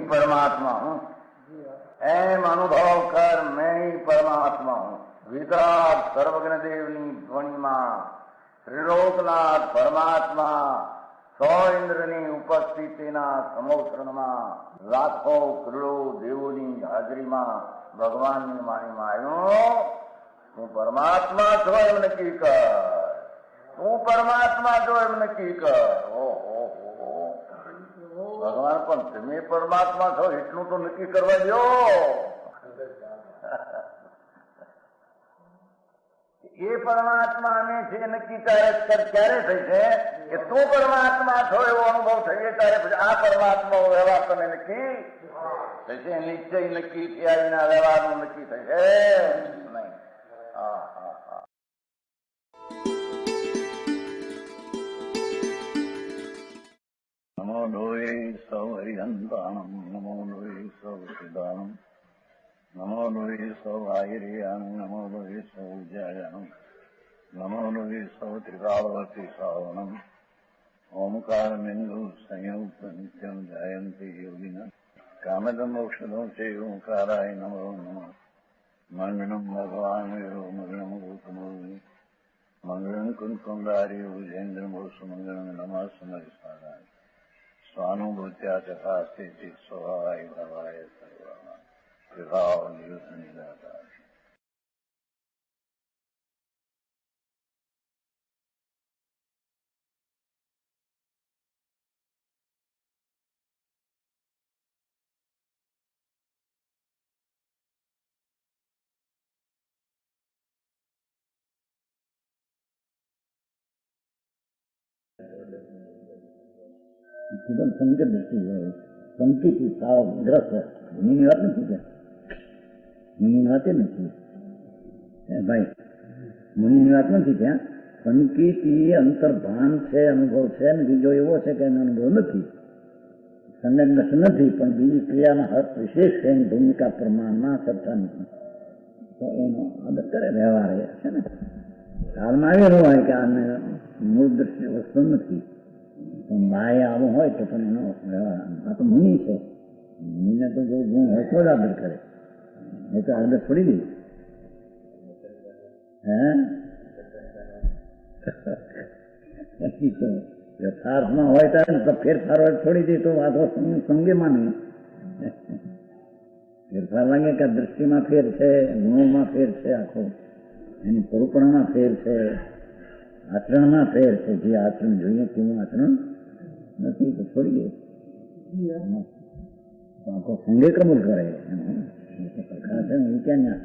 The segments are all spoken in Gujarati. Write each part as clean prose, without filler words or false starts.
परमात्मा हूँ, एम अनुभव कर मैं ही परमात्मा हूँ। वितराग सर्वज्ञ देवनी ध्वनि में त्रिलोकनाथ परमात्मा सौ इंद्रनी उपस्थितिना समोत्रणમાં લાખો કરોડો દેવોની હાજરીમાં ભગવાનની વાણીમાં આવ્યો, તું પરમાત્મા છો એમ નક્કી કર, તું પરમાત્મા છો એમ નક્કી કર. ઓહો, ભગવાન પણ તમે પરમાત્મા છો એટલું તો નક્કી કરવા દો. એ પરમાત્માને છે નક્કી ક્યારે થઈ છે કે તું પરમાત્મા છો એવો અનુભવ થઈએ ત્યારે પછી આ પરમાત્મા વ્યવહાર તને નક્કી થશે. નિશ્ચય નક્કી થયા વિના વ્યવહારનું નક્કી થશે નહીં. હા હા હા. નમો લોહે સૌ હરિહંતાણમ, નમો લોહે સૌ સિદ્ધાણમ, નમો લોહે સૌ આહિર્યાણમ, નમો લોહે સૌ જયાણમ, નમો લોહે સૌ ત્રિકાળવતી શ્રાવણમ. ઓમકાર બિંદુ સંયુક્ત નિત્યમ જયંતિ યોગિના કામદમ મોક્ષદો છે ઓંકારાય નમો નમઃ. મંગળમ ભગવાન મંગળમ ગૌતમોર્મિ મંગળમ કુંકુંડાર્ય ભુજેન્દ્રમો સુમંગળમ નમઃ સમરિસારાય સ્વાનુભૂત્યા ચકાસ્તે ચિત સ્વભાવાય ભવાય સર્વમાં વિભાવ નિયુત નિરાકાર. સંકેત દૃષ્ટિ હોય, સંકેત સાવ ગ્રસ્ત એની વાત નથી, ત્યાં એની વાત નથી ભાઈ, મુનિની વાત નથી. ત્યાં સંકેતી અંતર્ભાન છે, અનુભવ છે, અને બીજો એવો છે કે એનો અનુભવ નથી, સંલગ્ન નથી, પણ બીજી ક્રિયામાં હર્ષ વિશેષ છે, એની ભૂમિકા પ્રમાણમાં સત્તા નથી, તો એનો આદર કરે વ્યવહાર એ છે ને. ખ્યાલમાં આવેલો હોય કે આને મૂળ દ્રષ્ટિ વસ્તુ નથી, માયા આવું હોય તો પણ એનો વ્યવહાર. આ તો મુનિ છે, મુનિને તો જો ગુણ હોય તો જ આદર કરે, એ તો આદર છોડી દે. યથાર્થમાં હોય તો ફેરફાર હોય છોડી દે તો આખો સંગે માને. ફેરફાર લાગે કે દ્રષ્ટિમાં ફેર છે, ગુણોમાં ફેર છે, આખો એની સ્વરૂપણામાં ફેર છે, આચરણમાં ફેર છે. જે આચરણ જોઈએ તેવું આચરણ નથી તો છોડી દે, આખો સંગે કબૂલ કરે. પ્રકાર છે ને એ ક્યાં ના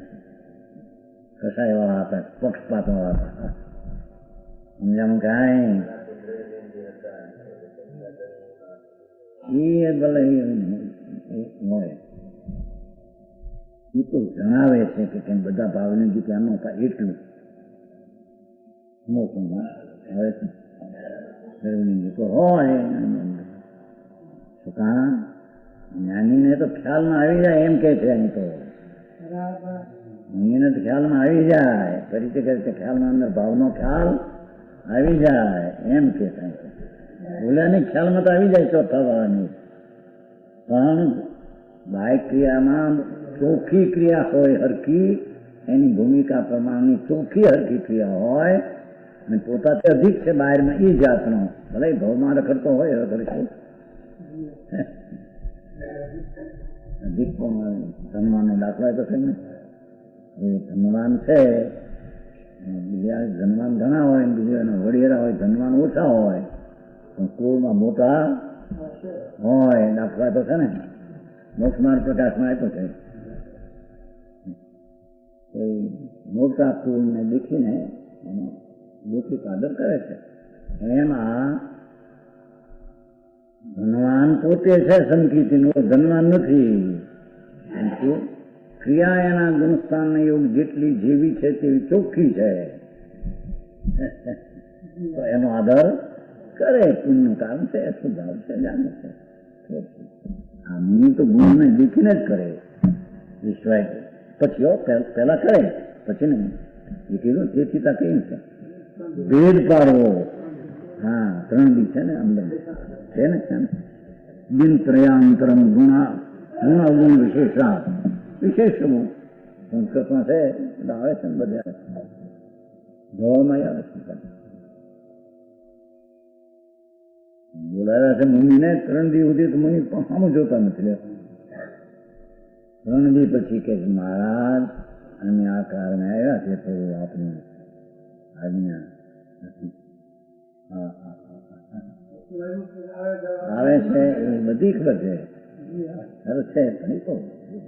કસાય વાળા હતા, પક્ષપાત વાળા હતા, સમજાવું કાંઈ એ ભલે હોય એ તો જણાવે છે કે કેમ બધા ભાવને જે ત્યાં નહોતા એટલું મોકમાં હવે હોય જ્ઞાનીને તો ખ્યાલમાં આવી જાય એમ કે છે. એમ તો એને તો ખ્યાલમાં આવી જાય, પરિચય કરે છે, ખ્યાલમાં અંદર ભાવનો ખ્યાલ આવી જાય એમ કે બોલ્યાની ખ્યાલમાં તો આવી જાય ચોથા વાળાની. પણ બાહ્ય ક્રિયામાં ચોખ્ખી ક્રિયા હોય હરખી, એની ભૂમિકા પ્રમાણની ચોખ્ખી હરખી ક્રિયા હોય અને પોતાથી અધિક છે બહારમાં એ જાતનો, ભલે ભાવમાં રખડતો હોય રખડશે અધિક પણ ધનવાનો દાખલો તો છે ને. એ ધનવાન છે, બીજા ધનવાન ઘણા હોય, બીજા એના વડિયેરા હોય, ધનવાન ઓછા હોય, પણ કુળમાં મોટા હોય. દાખલા તો છે ને મોક્ષમાર્ગ પ્રકાશમાં આપ્યો છે. મોટા કુળને દેખીને એનો લૌકિક આદર કરે છે. એમાં ધનવાન પોતે છે સંકિતનો, ધનવાન નથી. ક્રિયા એના ગુણસ્થાન યોગ જેટલી જેવી છે તેવી ચોખ્ખી છે, તો એનો આદર કરે. પુણ્યનું કારણ છે, સુધાર છે, જાણે છે. આ મુનિ તો ગુણને દેખીને જ કરે, વિશ્વાય પછી પેલા કરે પછી નહીં. એ કીધું તે ચિતા કેવી છે ભેદ પાડવો. હા 3 દી છે ને અંદર છે ને બિન ત્રયાંતરમ ગુણ વિશેષા વિશેષ ગુણ સંસ્કૃતમાં છે એટલે આવે છે ને બધા ગવામાં આવે છે. બોલાવ્યા છે મુનિને 3 દી સુધી તો મુનિ સામું જોતા નથી. 3 દી પછી કે મહારાજ અમે આ કારણે આવ્યા છે તો આપની આજ્ઞા આવે છે એ બધી ખબર છે સરસ છે પણ તો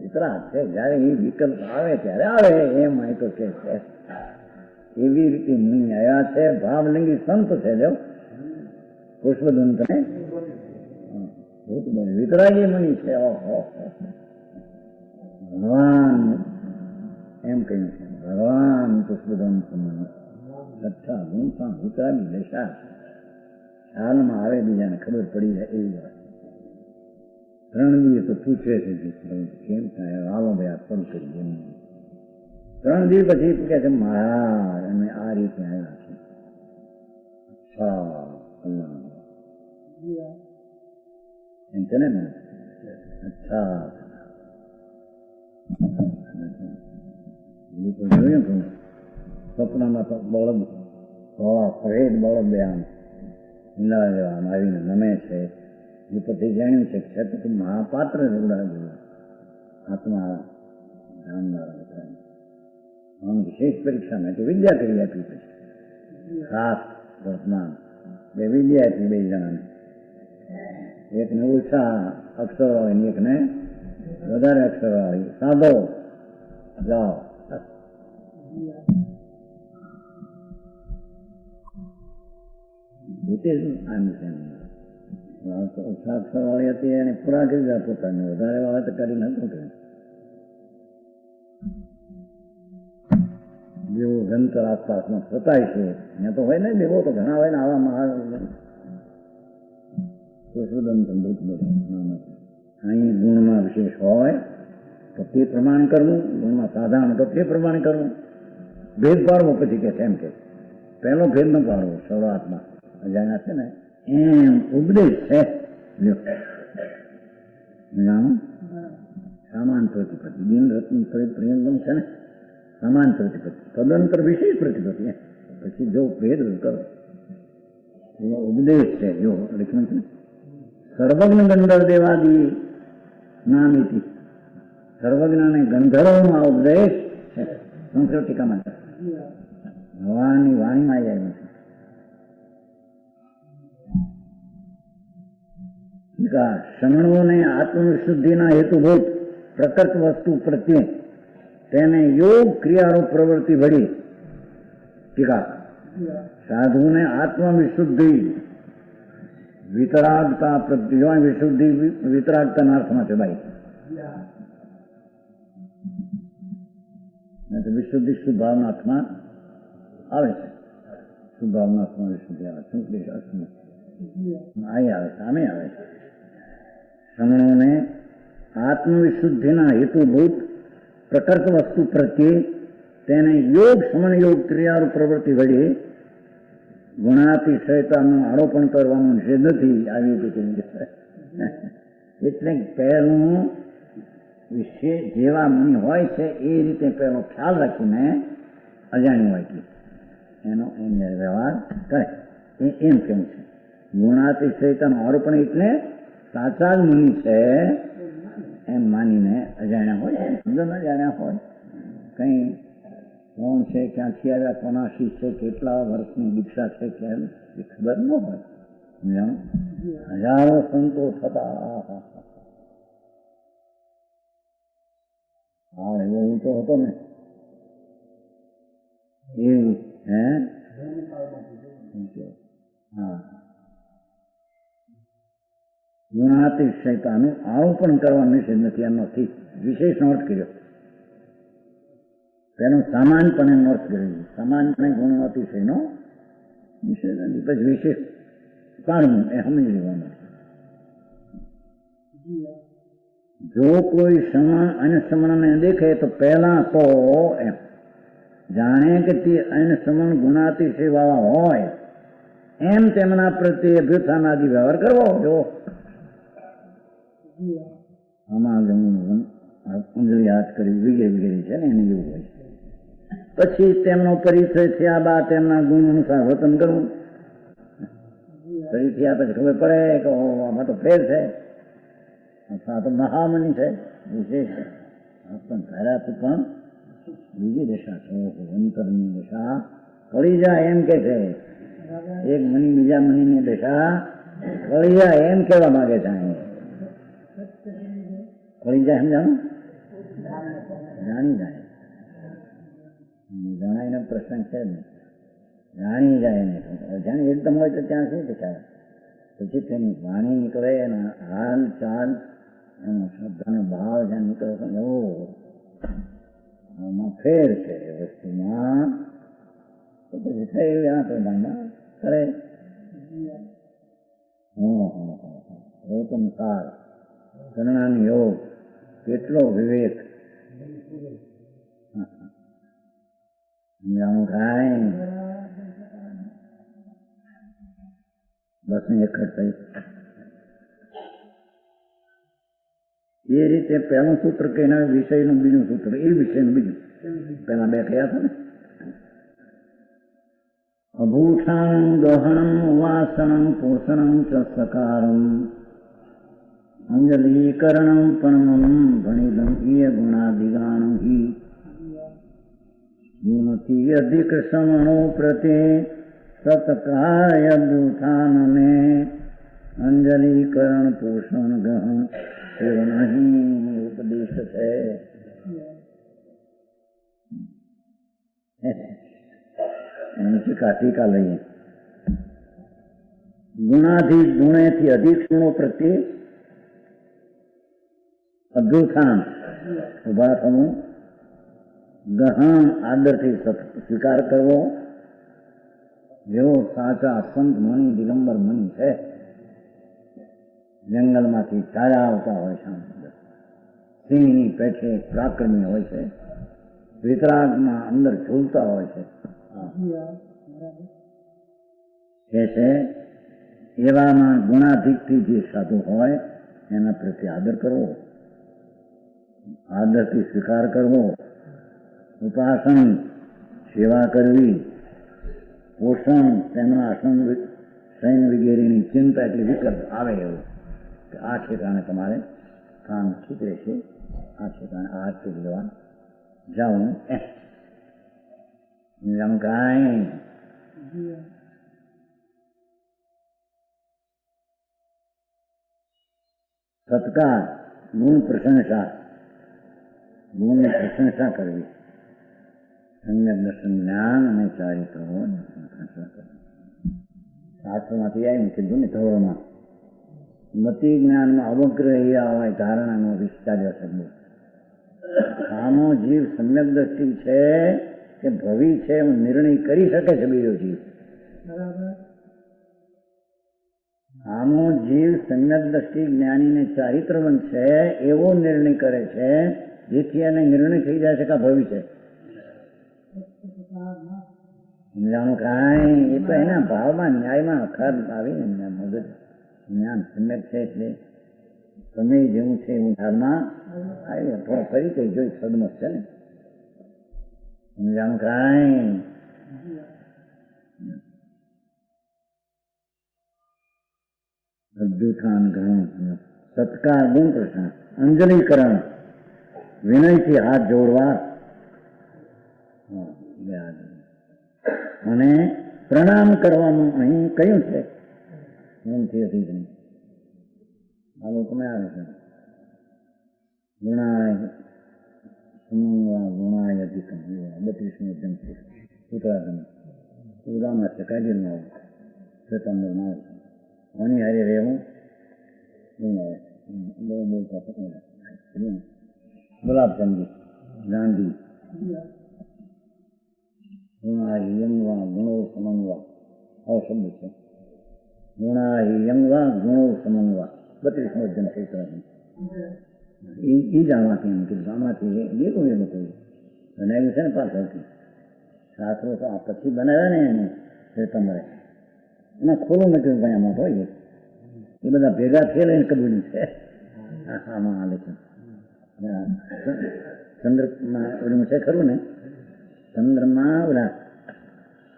વિતરાગ છે. જયારે એ વિકલ્પ આવે ત્યારે આવે એમ આ તો કે છે એવી રીતે મુનિ આવ્યા છે. ભાવલિંગી સંત છે જો પુષ્પદંત વિતરાગી મુનિ છે. ભગવાન એમ કહ્યું છે ભગવાન પુષ્પદંત સચ્ચા ગુણતા વિતરાગી દશા હાલમાં આવે બીજાને ખબર પડી જાય એવી વાત. 3 દિવસ તો પૂછે છે કેમ થાય આવો ભાઈ આ ફોન કરી એમ. 3 દિવસ પછી કહે છે મહારાજ અમે આ રીતે આવ્યા છે. એમ છે ને અચ્છા જોયું સ્વપ્નમાં તો બળદ ફરેડ બળદ બે આમ ઈંડા જેવા આવીને નમે છે. એ પછી જાણ્યું છે છતાં મહાપાત્ર જોડાયું આત્મા જાણનારા હતા. આમ વિશેષ પરીક્ષા માટે વિદ્યા કરી આપી પછી ખાસ વર્તમાન 2 વિદ્યા આપી 2 જણાને. એકને ઓછા અક્ષરો વાળી એકને વધારે અક્ષરો વાળી સાદો જાઓ. ઓછા અક્ષર વાળી હતી એને પૂરા કરી દીધા પોતાને, વધારે વાળા તો કરી નતું કે જેવો જંતર આસપાસમાં સતાય છે ત્યાં તો હોય ને દેવો તો ઘણા હોય ને આવામાં અહીં ગુણમાં વિશેષ હોય તો તે પ્રમાણે કરવું, ગુણમાં સાધારણ તો તે પ્રમાણે કરવું. ભેદ પાડવો પછી કે એમ કે પહેલો ભેદ ન પાડવો શરૂઆતમાં અજાણ્યા છે ને એમ ઉપદેશ છે. સામાન પ્રતિપત્તિ દિન રત્ન પ્રિયંગમ છે ને સમાન પ્રતિપત્તિ તદંતર વિશેષ પ્રતિપત્તિ. પછી જો ભેદ કરો એનો ઉપદેશ છે. જો લખ્યું છે સર્વજ્ઞ ગંધર્વ દેવાદી નામીતિ સર્વજ્ઞ અને ગંધર્વમાં ઉપદેશ છે. સંસ્કૃત ટીકામાં ભગવાનની વાણીમાં આવી નથી. શ્રમણોને આત્મવિશુદ્ધિના હેતુભૂત પ્રકૃત વસ્તુ પ્રત્યે તેને યોગ ક્રિયારૂપ પ્રવૃત્તિ વળી ટીકા સાધુને આત્મવિશુદ્ધિ વિતરાગતા પ્રત્યે વિશુદ્ધિ વિતરાગતાના અર્થમાં છે ભાઈ. વિશુદ્ધિ શુભાવના અર્થમાં આવે છે. શુભાવના અર્થમાં વિશુદ્ધિ આવે છે. અહીં આવે છે આમે આવે છે. શ્રમણોને આત્મવિશુદ્ધિના હેતુભૂત પ્રકૃત વસ્તુ પ્રત્યે તેને યોગ સમણ યોગ ક્રિયારૂપ પ્રવૃત્તિ વડે ગુણાતિશયતાનું આરોપણ કરવાનો નિષેધ નથી. આવી રીતે એટલે પહેલું વિશે જેવા મુનિ હોય છે એ રીતે પહેલો ખ્યાલ રાખીને અજાણ્યું હોય કે એનો એને વ્યવહાર કરે એમ કેમ છે. ગુણાતિશયતાનું આરોપણ એટલે સાચા જ મુનિ છે એમ માનીને અજાણ્યા હોય, અજાણ્યા હોય. કંઈ કોણ છે, ક્યાંથી આવ્યા, કોના શિષ્ય છે, કેટલા વર્ષની દીક્ષા છે કેમ એ ખબર ન હોય. હજારો સંતો થતા હા એવો હું તો હતો ને એવું હા ગુણાતિશયતાનું આરોપણ કરવાનો નિષેધ નથી. એનો વિશેષ અર્થ કર્યો. તેનો સામાનપણે અર્થ કર્યો. સામાનપણે ગુણાતિશયનો નિષેધ નથી. પછી વિશેષ કાઢવું એ સમજી લેવાનું. જો કોઈ સમણ અને સમણને દેખે તો પહેલા તો એમ જાણે કે તે અન્ય સમણ ગુણાતિશય વાળા હોય એમ તેમના પ્રત્યે અભ્યુત્થાનાદિ વ્યવહાર કરવો. જો આમાં અંજલિ હાથ કરી વગેરે વગેરે છે ને એને એવું હોય. પછી તેમનો પરિચય થયા બાદ તેમના ગુણ અનુસાર વર્તન કરવું. પરિચય થયા પછી ખબર પડે કે આમાં તો ફેર છે અથવા તો મહામની છે વિશેષ છે પણ ધારાથી પણ બીજી દશા છે અંતરની દશા કળી જાય એમ કે છે. એક મની બીજા મનીની દશા કળી જાય એમ કહેવા માંગે છે. કળી જાય સમજાણું જાણી જાય જણાયનો પ્રશ્ન છે ને જાણી જાય ને જાણી એકદમ હોય તો ત્યાં શું દેખાય પછી તેની વાણી નીકળે એના હાલ ચાલ એનો શબ્દનો ભાવ જ્યાં નીકળે તો આમાં ફેર છે વસ્તુમાં તો પછી થઈ એના પ્રમાણમાં કરે. ગૌતમ કાળ કર્ણાનો યોગ કેટલો વિવેક કાંઈ બસ એક જ થઈ. એ રીતે પહેલું સૂત્ર કે એના વિષયનું બીજું સૂત્ર એ વિષયનું બીજું પેલા બે કયા હતા ને અભૂષાણં ગહનં વાસણં પોષણં ચ સકારં અંજલીકરણં પરમં ભણિદં ઇય ગુણાદિગાણં હિ ગુણથી અધિક સમણો પ્રત્યે સત્કાર્ય ભૂષાનને અંજલીકરણ પોષણ ગહન એવો નહીં ઉપદેશ છે. ટીકા લઈએ. ગુણેથી અધિક ગુણો પ્રત્યે અભ્યુત્થાન ઉભા થવું, ગહન આદરથી સ્વીકાર કરવો. જેવો સાચા સંત મણી દિગંબર મણી છે જંગલમાંથી છાયા આવતા હોય છે, સિંહની પેઠે પ્રાક્રમી હોય છે, વિતરાગમાં અંદર ઝૂલતા હોય છે. એવામાં ગુણાધિકથી જે સાધુ હોય એના પ્રત્યે આદર કરવો, આદરથી સ્વીકાર કરવો, ઉપાસન સેવા કરવી, પોષણ તેમના આસન શયન વગેરેની ચિંતા એટલી વિકલ્પ આવે એવું કે આ ઠેકાણે તમારે કામ ઠીક રહેશે, આ ઠેકાણે આ ઠીક લેવા જાઉં એમ કાંઈ સત્કાર ગુણ પ્રશંસા, ગુણની પ્રશંસા કરવી, સમ્યક દર્શન જ્ઞાન અને ચારિત્ર શાસ્ત્રમાંથી આવ્યું કીધું ને ધોરણમાં મતિ જ્ઞાનમાં અવગ્રહ હોય ધારણાનો વિસ્તાર્ય શબ્દ. આનો જીવ સમ્યક દ્રષ્ટિ છે કે ભવિ છે એમ નિર્ણય કરી શકે છે બીજો જીવ. આનો જીવ સમ્યક દ્રષ્ટિ જ્ઞાનીને ચારિત્રવંત છે એવો નિર્ણય કરે છે જેથી એને નિર્ણય થઈ જાય છે કે ભવિ છે. સમજાણું કાંઈ એ તો એના ભાવમાં ન્યાયમાં અખાર આવીને મગજ જ્ઞાન સમ્યક છે એટલે તમે જેવું છે એવું ધારમાં આવી થોડો પરિચય જોઈ સદમત છે ને. સમજાણું કાંઈ અદ્ભુતાન ગ્રહણ સત્કાર ગુણ પ્રશ્ન અંજલિકરણ વિનયથી હાથ જોડવા અને પ્રણામ કરવાનું અહીં કયું છે એમથી અધિક નહીં. આ લોકોને આવે છે ગુણાય ગુણાય અધિક 32 જન છે ઉત્તરાખંડ ઉદામાં છે કાઢીમાં સતંબરમાં આવે છે કોની હારે રહેવું બહુ બોલતા ગુલાબચંદી ગાંધી ગુણાહી યંગવા ગુણો સમંગવા આવો શબ્દ છે. ગુણાહી યંગવા ગુણો સમંગવા 32 જન ક્ષેત્ર એ જાણવાથી એમ કીધું આમાંથી લીધું એ લોકોએ બનાવ્યું છે ને પાછળથી શાસ્ત્રો તો આ પછી બનાવ્યા ને એને તમારે એમાં ખોલું નથી ભાઈ આમાં હોય એ બધા ભેગા થયેલા એને કબૂલ્યું છે આમાં હાલે છે ચંદ્રમાં ઓલું છે ખરું ને ચંદ્રમાં ઓલા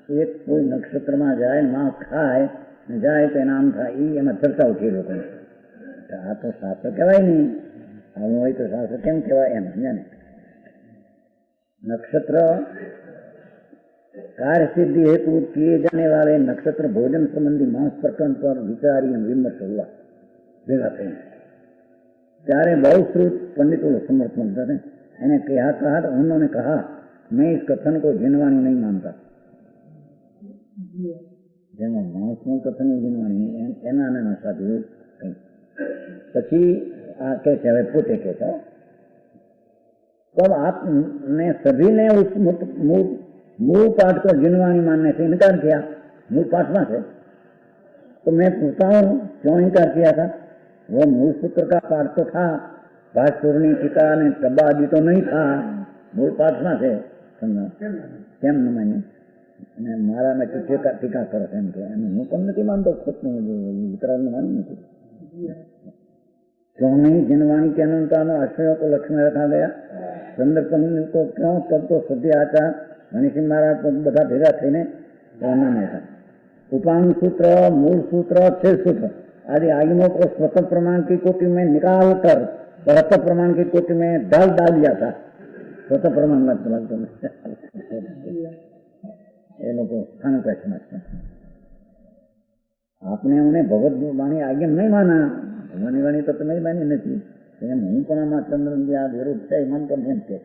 એક કોઈ નક્ષત્રમાં જાય માં ખાય ને જાય તો એના આમ થાય એ એમાં ચર્ચા ઉઠી લોકો આ તો શાસ્ત્ર કહેવાય નહીં આવું હોય તો શાસ્ત્ર કેમ કહેવાય એમ સમજે ને नक्षत्र कार्य सिद्धि हेतु किए जाने वाले नक्षत्र भोजन संबंधी मांस प्रकरण पर विचारी विमर्श हुआ भेगा थे ત્યારે बहुश्रुत पंडितों समर्थन करे એને कहा तो उन्होंने कहा मैं इस कथन को जिनवाणी नहीं मानता જેમાં માણસનું કથન જીનવાણી એના સાધુ પછી આ કહે છે હવે પોતે કહેતા तब आपने सभी ने उस मूल पाठ को जिनवाणी मानने से इनकार किया मूल पाठ में से तो मैं पूछता हूँ क्यों इनकार किया था वो मूल सूत्र का पाठ तो था भास्करनी टीका ने टब्बा आदि तो नहीं था मूल पाठ में से केम न माने मारा में टीका करे एम के हूँ पण नहीं मानता खुद उत्तरायण मानी नहीं क्यों नहीं जिनवाणी के अनंता आश्रयों को लक्ष्य में रखा गया संदर्भ को क्यों तब तो सद्य आचार मनीषी महाराज बधा भेगा थी था उपांग सूत्र मूल सूत्र अक्षय सूत्र आदि आगमों को स्वतः प्रमाण की कोटि में निकाल कर रत प्रमाण की कोटि में डाल दिया था स्वतः प्रमाण ये लोग स्थान प्रश्न आपने उन्हें भगवत वाणी आज्ञा नहीं माना भगवानी वाणी तो तुम्हें मानी नहीं હું પણ આમાં ચંદ્ર આ વિરોધ છે મન તો એમ કે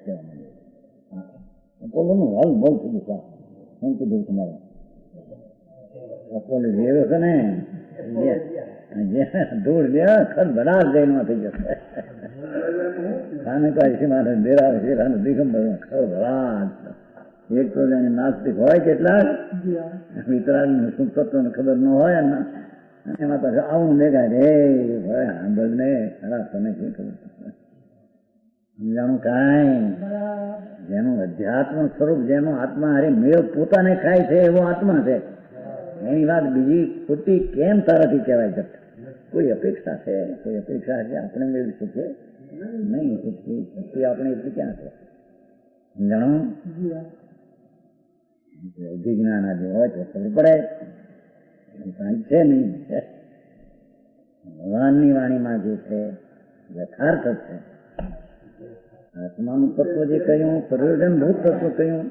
બોલું હાલ બોલ કીધું સા શું કીધું તમારે અકોલે જેવો છે ને દૂર ગયા ખર બરાબર જઈનમાં થઈ જશે ખાને કાશી મારે ડેરા શેરાને દિગંબર ખરો બરાબર એક તો જાણે નાસ્તિક હોય કેટલાક વિતરાગનું શું તત્વને ખબર ન હોય ને એમાં તો આવું દેખાય રે ભાઈ સાંભળ ને ખરાબ તમે શું ખબર સમજાણું કાંઈ જેનું અધ્યાત્મ સ્વરૂપ જેનો આત્મા અરે મેળ પોતાને ખાય છે એવો આત્મા છે એની વાત બીજી ખોટી કેમ તારાથી કહેવાય છે કોઈ અપેક્ષા છે આપણે મેળવી શકીએ નહીં શકીએ આપણે એટલી ક્યાં છે સમજાણું વિજ્ઞાન આજે હોય તો ખબર પડે છે નહીં ભગવાનની વાણીમાં જે છે યથાર્થ છે આત્માનું તત્વ જે કહ્યું પ્રયોજનભૂત તત્વ કહ્યું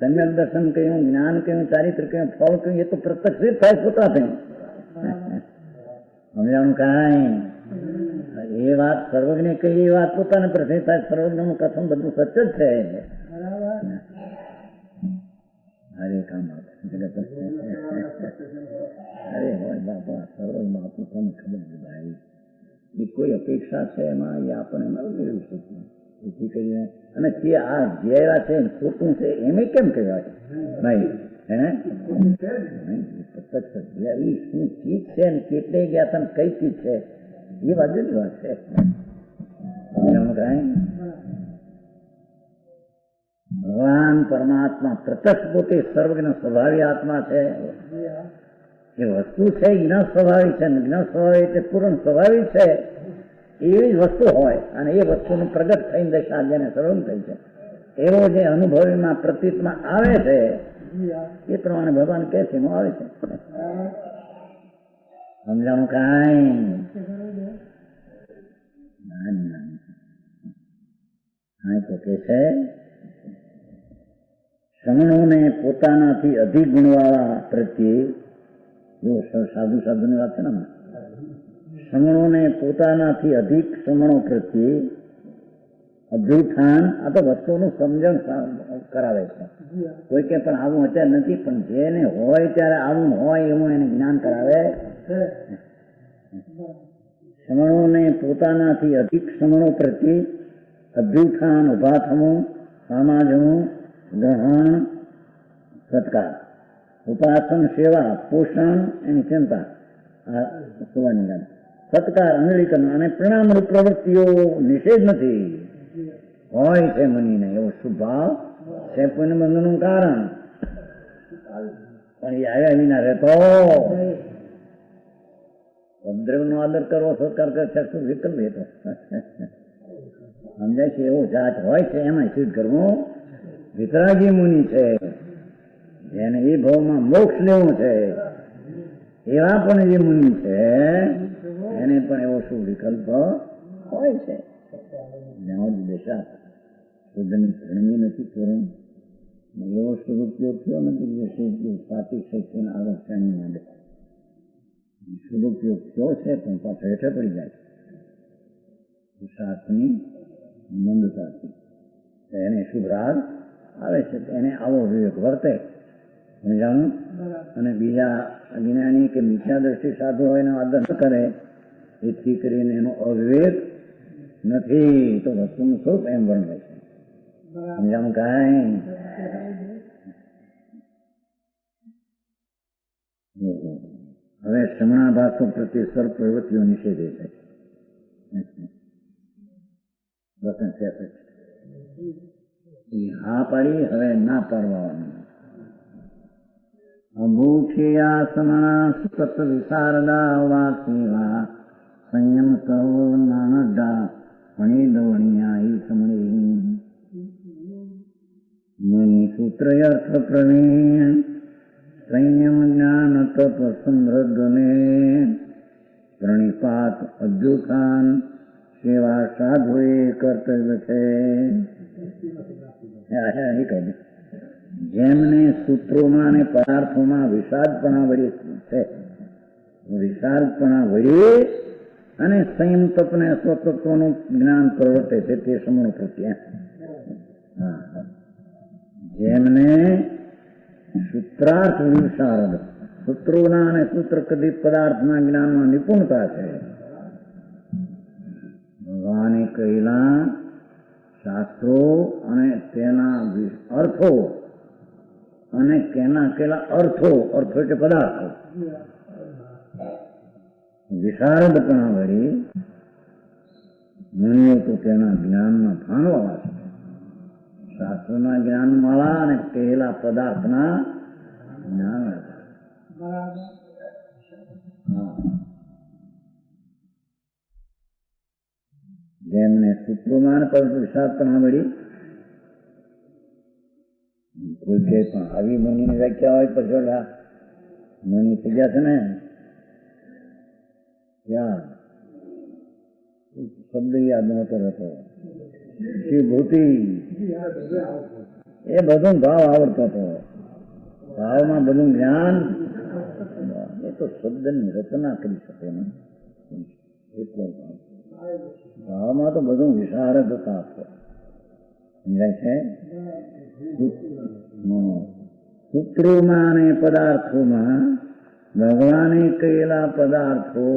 સમ્યક દર્શન કહ્યું જ્ઞાન કહ્યું ચારિત્ર કહ્યું ફળ કહ્યું એ તો પ્રત્યક્ષ થાય પોતા થયું સમજાણું કાંઈ એ વાત સર્વજ્ઞ કહી એ વાત પોતાને પ્રસિદ્ધ થાય સર્વજ્ઞનું કથન બધું સત્ય જ છે અરે કામ જગત અરે હોય બાપા સરળ બાપુ તમને ખબર છે ભાઈ એ કોઈ અપેક્ષા છે એમાં એ આપણે મેળવી શકીએ એથી કરીને અને તે આ જેવા છે ખોટું છે એમ કેમ કહેવાય ભાઈ હે પ્રત્યક્ષ શું ચીજ છે ને કેટલે ગયા તને કઈ ચીજ છે એ વાત જ વાત છે ભગવાન પરમાત્મા પ્રત્યક્ષ પોતે સર્વજ્ઞ સ્વભાવી આત્મા છે એ વસ્તુ છે જ્ઞ સ્વભાવી છે જ્ઞ સ્વભાવી એટલે પૂર્ણ સ્વભાવી છે એવી જ વસ્તુ હોય અને એ વસ્તુનું પ્રગટ થઈને દશા જેને સર્વમ થઈ છે એવો જે અનુભવીમાં પ્રતીતમાં આવે છે એ પ્રમાણે ભગવાન કે છે એમાં આવે છે સમજાણું કાંઈ તો કે છે શ્રમણોને પોતાનાથી અધિક ગુણવાળા પ્રત્યે સાધુ સાધુની વાત છે ને શ્રમણોને પોતાનાથી અધિક શ્રમણો પ્રત્યે અભ્યુત્થાન આ તો વસ્તુનું સમજણ કરાવે છે કોઈ કે પણ આવું અત્યારે નથી પણ જેને હોય ત્યારે આવું હોય એવું એને જ્ઞાન કરાવે શ્રમણોને પોતાનાથી અધિક શ્રમણો પ્રત્યે અભ્યુત્થાન ઉભા થવું સમાજવું ગ્રહણ સત્કાર ઉપાસન સેવા પોષણ એની ચિંતા આ સુવાની સત્કાર આંગળી કરનો અને પરિણામરૂપ પ્રવૃત્તિઓ નિષેધ નથી, હોય છે મુનિને એવો શુભ ભાવ છે પુણ્ય બંધનનું કારણ. પણ એ આવ્યા વિના રહેતો ઉપદ્રવ નો આદર કરવો, સત્કાર કરે છે વિકલ્પ એ તો સમજાય છે. એવો જાત હોય છે એમાં સિદ્ધ કરવું વિતરાગી મુનિ છે, જેને એ ભાવમાં મોક્ષ લેવું છે એવા પણ જે મુનિ છે એને પણ એવો શું વિકલ્પ હોય છે. જ્યાં દશા શુદ્ધની ધર્મી નથી કરું એવો સદુપયોગ થયો નથી, જે સદુપયોગ સાચી શક્તિના આવશ્યકની માંડે સદુપયોગ થયો છે પણ પાછો હેઠે પડી જાય છે શાસ્ત્રની મંદતાથી. એને શુભ રાગ આવે છે એને આવો વિવેક વર્તે સમજાણું. અને બીજા અજ્ઞાની કે મિથ્યા દ્રષ્ટિ સાધુ હોય એનો આદર ન કરે, એથી કરીને એનો અવિવેક નથી તો વસ્તુનું સ્વરૂપ એમ વર્ણવે છે. સમજાણું કાંઈ? હવે શ્રમણાભાસો પ્રત્યે સર્વ પ્રવૃત્તિઓ નિષેધે છે. હા પાડી, હવે ના પાડવાનું. અભૂખિયા સમણા સત વિશારદા વાસેવા સંયમ સૌ નાનડા વણી દવણિયા ઈ સમણી મુનિ સૂત્ર અર્થ પ્રવીણ સંયમ જ્ઞાન તપ સમૃદ્ધને પ્રણિપાત અજ્જુખાન સેવા સાધુ એ કર્તવ્ય છે. જેમને સૂત્રોમાં અને પદાર્થોમાં વિષાદપણા વળી છે, વિષાદપણા વળી અને સંયમ તપને સ્વતત્વનું જ્ઞાન પ્રવર્તે છે તે સમૂહ પ્રત્યે. જેમને સૂત્રાર્થ વિશારદ સૂત્રોના અને સૂત્ર કદિત પદાર્થના જ્ઞાનમાં નિપુણતા છે. ભગવાને કહેલા શાસ્ત્રો અને તેના અર્થો અને તેના કેલા અર્થો એટલે પદાર્થો વિશારદપણા વળી મુનિઓ તો તેના જ્ઞાનમાં ભાનવાળા છે. શાસ્ત્રોના જ્ઞાનવાળા અને કહેલા પદાર્થના જ્ઞાન. જેમને સૂત્રોમાં વિશારદપણા વળી કોઈ કે પણ આવી મુનિની વ્યાખ્યા હોય પછી મુનિ થઈ ગયા છે ને ત્યાં શબ્દ યાદ નતો રહેતો. શિવભૂતિ એ બધું ભાવ આવડતો હતો, ભાવમાં બધું જ્ઞાન. એ તો શબ્દની રચના કરી શકે ને એટલો ભાવમાં તો બધું વિશારદ હતા. સમજાય છે? સૂત્રોમાં અને પદાર્થોમાં ભગવાને કહેલા પદાર્થો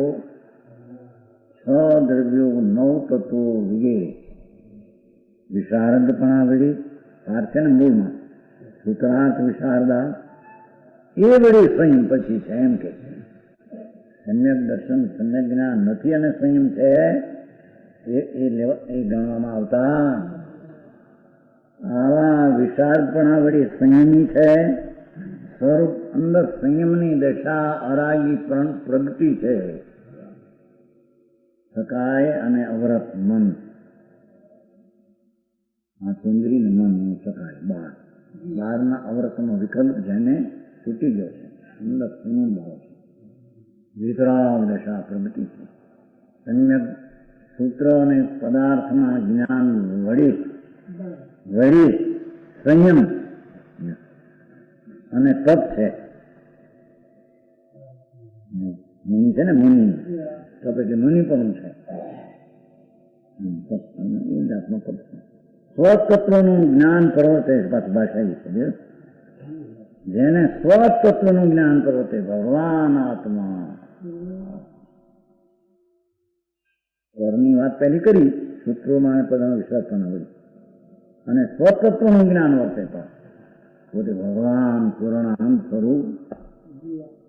6 દ્રવ્યો 9 તત્વો વગેરે વિશારદપણા વળી પાર છે ને મૂળમાં સૂત્રાર્થ વિશારદા એ વળી સંયમ પછી છે એમ કે સમ્યક દર્શન સમ્યક જ્ઞાન નથી અને સંયમ છે એ ગણવામાં આવતા. આવા વિશારદપણા વળી સંયમી છે. સ્વરૂપ અંદર સંયમની દશા અરાગી પ્રગતિ છે. સકાય અને અવરત મન, આ ચંદ્રીને મન સકાય બહારના અવરતનો વિકલ્પ જેને છૂટી ગયો છે. અંદર સંયમ ભાવ છે. વિતરાગ દશા પ્રગતિ છે. સમ્યક સૂત્ર અને પદાર્થના જ્ઞાન વળી સંયમ અને તપ છે. મુનિ છે ને મુનિ તપ એટલે મુનિ પણ છે. સ્વતત્વનું જ્ઞાન પ્રવર્તે ભાષા છે. જેને સ્વતત્વનું જ્ઞાન પ્રવર્તે ભગવાન આત્મા સ્વરની વાત પહેલી કરી સૂત્રોમાં પદાનો વિશ્વાસ પણ હોય અને સ્વતત્વનું જ્ઞાન વર્તે પણ પોતે ભગવાન પૂર્ણ આનંદ સ્વરૂપ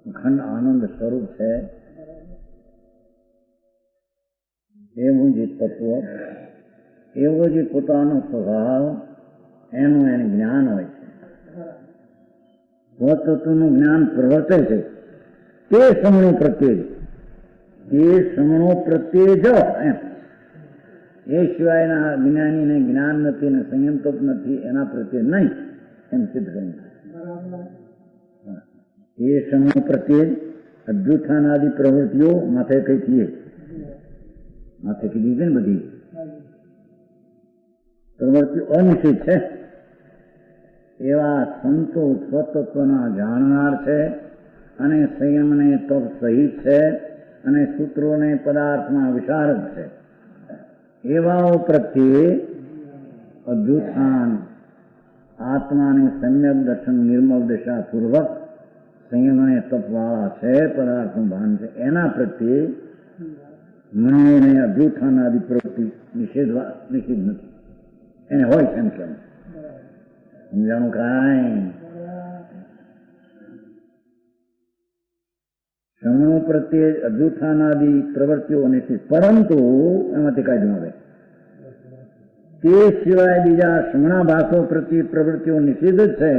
અખંડ આનંદ સ્વરૂપ છે. એવું જે તત્વ, એવો જે પોતાનો સ્વભાવ, એનું એને જ્ઞાન હોય છે. તત્વનું જ્ઞાન પ્રવર્તે છે તે સમણો પ્રત્યે જ એમ. એ સિવાયના જ્ઞાનીને જ્ઞાન નથી ને સંયમ તપ નથી, એના પ્રત્યે નહીં એમ સિદ્ધ કર્યું. એ સમણો પ્રત્યે અભ્યુત્થાનાદિ પ્રવૃત્તિઓ માથે કઈ થઈએ, માથે કીધી છે ને બધી પ્રવૃત્તિઓ અનિશ્ચિત છે. એવા સંતો સ્વતત્વના જાણનાર છે અને સંયમને તપ સહિત છે અને સૂત્રોને પદાર્થમાં વિશારદ છે. એવાઓ પ્રત્યે અભ્યુત્થાન આત્માને સમ્યક દર્શન નિર્મલ દશા પૂર્વક સંયમને તપવાળા છે, પદાર્થનું ભાન છે, એના પ્રત્યે મનોને અભ્યુત્થાન આદિ પ્રવૃત્તિ નિષિદ્ધ નથી. એને હોય છે એમ કેમ સમજાણું કાંઈ. સમણો પ્રત્યે અભ્યુત્થાનાદિ પ્રવૃત્તિઓ નિશ્ચિત, પરંતુ એમાંથી કાઢી આવે તે સિવાય બીજા સમણાભાસો પ્રત્યે પ્રવૃત્તિઓ નિષિદ્ધ જ છે.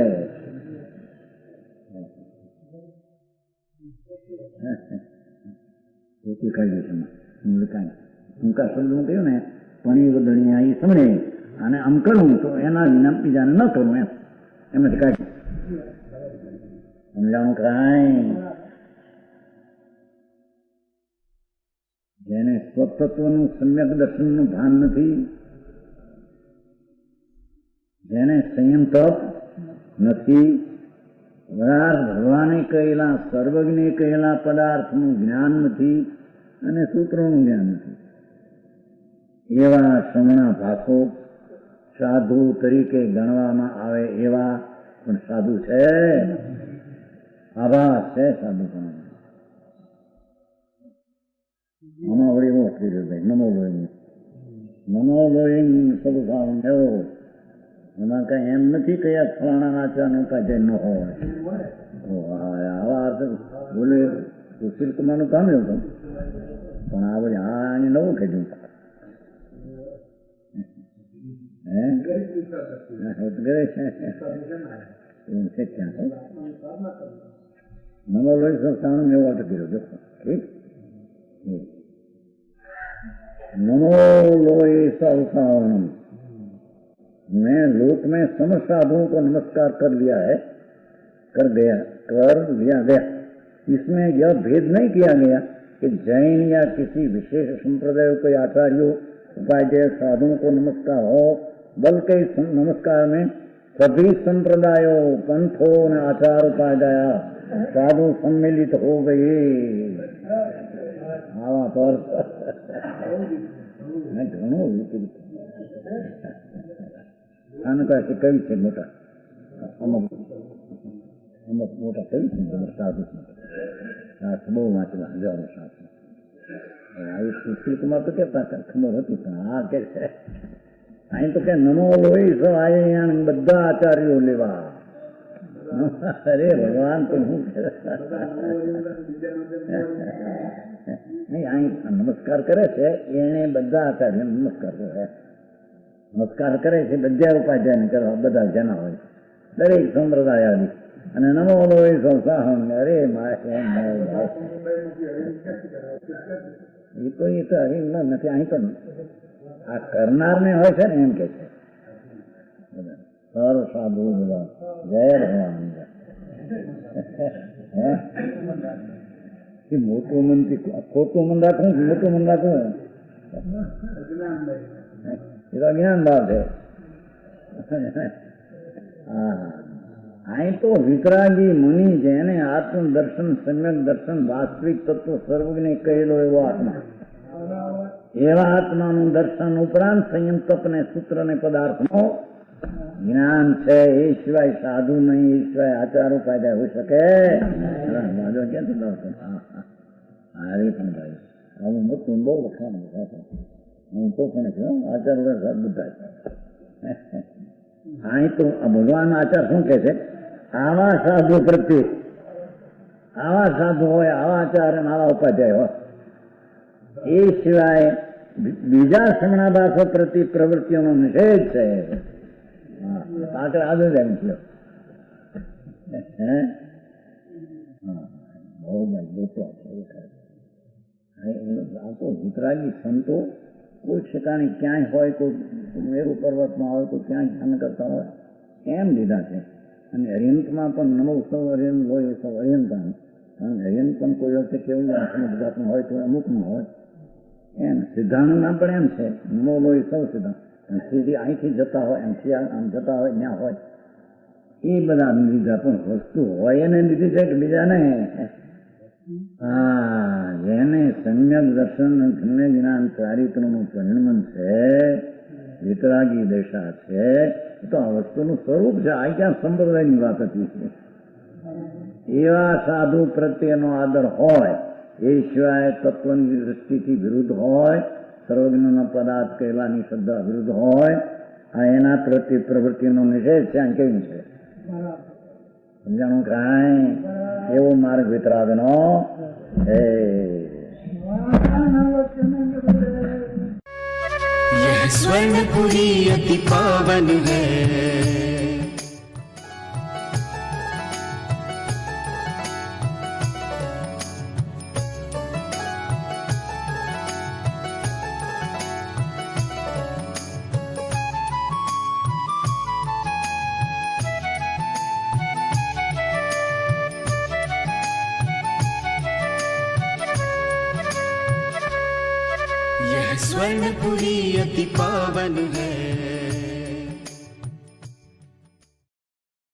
કાઢ્યું છે ટૂંકા શબ્દમાં કહ્યું ને, પણી વદણી આવી સમણે અને આમ કરવું તો એના વિના બીજાને ન કરવું એમ, એમાંથી કાઢ્યું. સમજાણું કાંઈ. જેને સ્વતત્વનું સમ્યક દર્શનનું ભાન નથી, જેને સંયમ તપ નથી, ભગવાને કહેલા સર્વજ્ઞે કહેલા પદાર્થનું જ્ઞાન નથી અને સૂત્રોનું જ્ઞાન નથી, એવા સમણા ભાસો સાધુ તરીકે ગણવામાં આવે એવા પણ સાધુ છે, આભાસ છે સાધુ પણ. નમો વળી હું થઈ રહ્યો ભાઈ, નમો લોહી સદભાવ એવો. એમાં કઈ એમ નથી કયા ફલાણા નાચાનું કાજે ન હોય. આવા બોલે સુશીલ કુમારનું કામ એવું પણ આ બધી આ નવું કીધું. નમો લોહી સંસ્થાનું એવું અટકી રહ્યો. ઠીક. नमो लोए सावधान. मैं लोक में समस्त साधुओं को नमस्कार कर लिया गया. इसमें यह भेद नहीं किया गया कि जैन या किसी विशेष संप्रदाय के आचार्यों उपाध्याय साधुओं को नमस्कार हो, बल्कि नमस्कार में सभी संप्रदायों पंथों ने आचार उपाध्याय साधु सम्मिलित हो गए. આવા પર ઘણું આનું કાંઈ કવિ છે મોટા, અમુક મોટા કવિ છે સાધુ બહુ વાંચવા હજારો સાથે. આવી સુશીલ કુમાર તો કેતા ખબર હતી પણ આ કે છે અહીં તો કે નમો લોહી સૌ અહીંયા બધા આચાર્યો લેવા. અરે ભગવાન તો શું નહીં, અહીં નમસ્કાર કરે છે એને બધા આચાર્ય નમસ્કાર કરે છે, બધા ઉપાધ્યાયને કરવા, બધા જના હોય દરેક સંપ્રદાય આદિ. અને નમો લોહી સૌ સાહન. અરે એ તો નથી, અહીં તો આ કરનારને હોય છે ને એમ કે છે સર્વ સાધુ બધા જય ભગવાન. મોટું મન ખોટું મન રાખવું, મોટું મન રાખવું એ તો જ્ઞાન ભાવ છે. અહીં તો વિતરાગી મુનિ જેને આત્મ દર્શન સમ્યક દર્શન વાસ્તવિક તત્વ સર્વજ્ઞ કહેલો એવો આત્મા, એવા આત્માનું દર્શન ઉપરાંત સંયમ તપને સૂત્ર ને પદાર્થનો જ્ઞાન છે. એ સિવાય સાધુ નહીં, એ સિવાય આચારો કાયદા હોઈ શકે. આવી પણ ભાઈ આવું મોટું બહુ લખાણ હું તો પણ છું આચાર બધા. અહીં તો ભગવાન આચાર શું કે છે, આવા સાધુ પ્રત્યે, આવા સાધુ હોય, આવા આચાર અને આવા ઉપાધ્યાય હોય, એ સિવાય બીજા શમણાભાસો પ્રતિ પ્રવૃત્તિઓનો નિષેધ છે. આગળ આગળ એમ થયો. બહુ મજબૂત આ તો વિતરાગી સંતો કોઈ ઠેકાણે ક્યાંય હોય, કોઈ મેરુ પર્વતમાં હોય, કોઈ ક્યાંય ધ્યાન કરતા હોય એમ લીધા છે. અને અર્યંતમાં પણ નમો સૌ અર્યંત હોય સૌ અર્યંતાનું. કારણ કે અર્યંત પણ કોઈ વખતે કેવું ગુજરાતમાં હોય તો અમુકમાં હોય એમ. સિદ્ધાંતમાં પણ એમ છે નમો લોહી સૌ સિદ્ધાંત. સીધી અહીંથી જતા હોય અહીંથી આમ જતા હોય ત્યાં હોય એ બધા લીધા. પણ વસ્તુ હોય એને લીધી છે કે બીજાને? હા, જેને સમ્યક દર્શન ઘન્ય જ્ઞાન ચારિત્રનું પરિણમન છે, વિતરાગી દશા છે, તો આ વસ્તુનું સ્વરૂપ છે. આ ક્યાં સંપ્રદાયની વાત હતી છે? એવા સાધુ પ્રત્યેનો આદર હોય, એ સિવાય તત્વની દૃષ્ટિથી વિરુદ્ધ હોય, સર્વજ્ઞનો પદાર્થ કહેવાની શ્રદ્ધા વિરુદ્ધ હોય, આ એના પ્રત્યે પ્રવૃત્તિનો નિષેધ છે. આમ કેવું છે? સમજાણું? કાંઈ એવો માર્ગ વિતરાગનો છે. यह स्वर्णपुरी अति पावन है. यह स्वर्णपुरी अति पावन है.